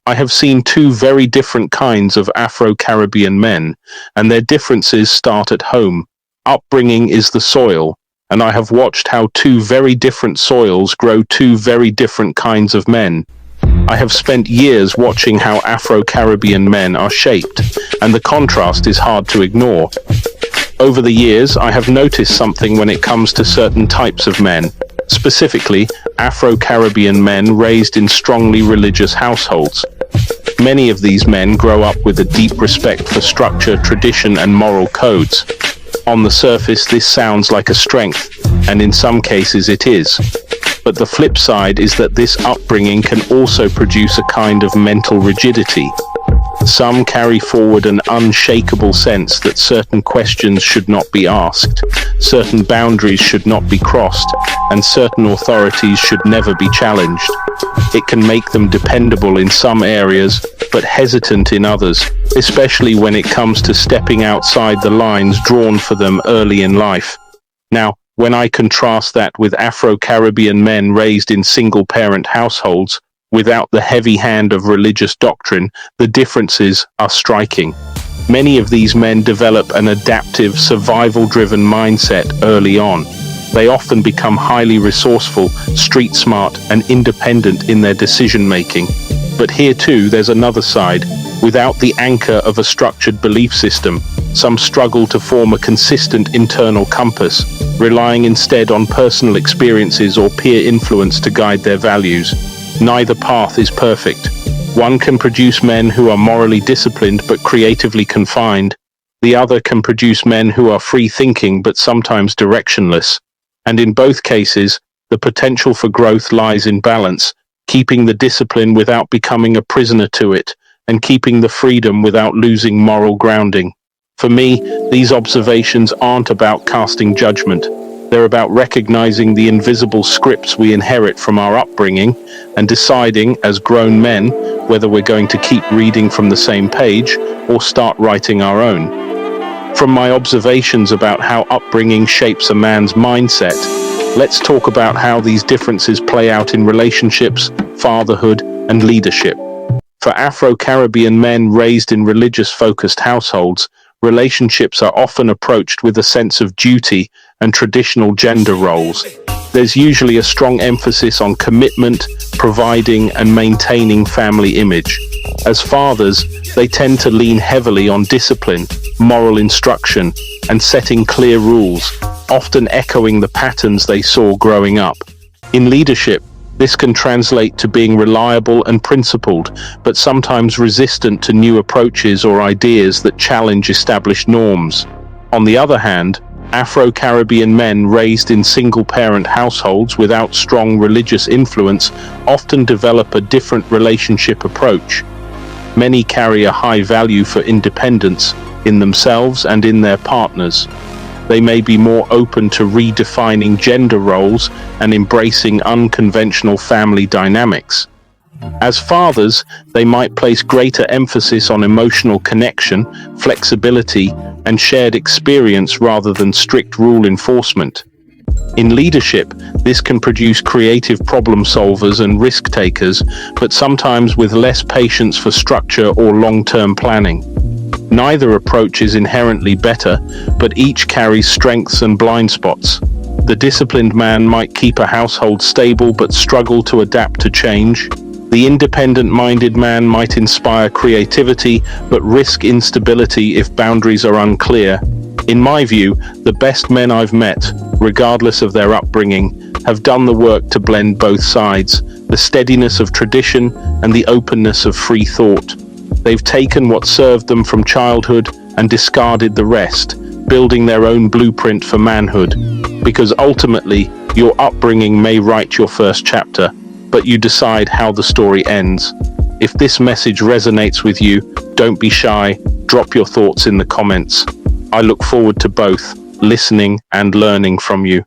I have seen two very different kinds of Afro-Caribbean men, and their differences start at home. Upbringing is the soil, and I have watched how two very different soils grow two very different kinds of men. I have spent years watching how Afro-Caribbean men are shaped, and the contrast is hard to ignore. Over the years, I have noticed something when it comes to certain types of men, specifically Afro-Caribbean men raised in strongly religious households. Many of these men grow up with a deep respect for structure, tradition, and moral codes. On the surface, this sounds like a strength, and in some cases it is. But the flip side is that this upbringing can also produce a kind of mental rigidity. Some carry forward an unshakable sense that certain questions should not be asked, certain boundaries should not be crossed, and certain authorities should never be challenged. It can make them dependable in some areas, but hesitant in others, especially when it comes to stepping outside the lines drawn for them early in life. Now, when I contrast that with Afro-Caribbean men raised in single-parent households, without the heavy hand of religious doctrine, the differences are striking. Many of these men develop an adaptive, survival-driven mindset early on. They often become highly resourceful, street-smart, and independent in their decision-making. But here too, there's another side. Without the anchor of a structured belief system, some struggle to form a consistent internal compass, relying instead on personal experiences or peer influence to guide their values. Neither path is perfect. One can produce men who are morally disciplined but creatively confined. The other can produce men who are free-thinking but sometimes directionless. And in both cases, the potential for growth lies in balance, keeping the discipline without becoming a prisoner to it, and keeping the freedom without losing moral grounding. For me, these observations aren't about casting judgment. They're about recognizing the invisible scripts we inherit from our upbringing and deciding, as grown men, whether we're going to keep reading from the same page or start writing our own. From my observations about how upbringing shapes a man's mindset, let's talk about how these differences play out in relationships, fatherhood, and leadership. For Afro-Caribbean men raised in religious-focused households, relationships are often approached with a sense of duty and traditional gender roles. There's usually a strong emphasis on commitment, providing, and maintaining family image. As fathers, they tend to lean heavily on discipline, moral instruction, and setting clear rules, often echoing the patterns they saw growing up. In leadership, this can translate to being reliable and principled, but sometimes resistant to new approaches or ideas that challenge established norms. On the other hand, Afro-Caribbean men raised in single-parent households without strong religious influence often develop a different relationship approach. Many carry a high value for independence in themselves and in their partners. They may be more open to redefining gender roles and embracing unconventional family dynamics. As fathers, they might place greater emphasis on emotional connection, flexibility, and shared experience rather than strict rule enforcement. In leadership, this can produce creative problem solvers and risk takers, but sometimes with less patience for structure or long-term planning. Neither approach is inherently better, but each carries strengths and blind spots. The disciplined man might keep a household stable but struggle to adapt to change. The independent-minded man might inspire creativity but risk instability if boundaries are unclear. In my view, the best men I've met, regardless of their upbringing, have done the work to blend both sides, the steadiness of tradition and the openness of free thought. They've taken what served them from childhood and discarded the rest, building their own blueprint for manhood. Because ultimately, your upbringing may write your first chapter, but you decide how the story ends. If this message resonates with you, don't be shy, drop your thoughts in the comments. I look forward to both listening and learning from you.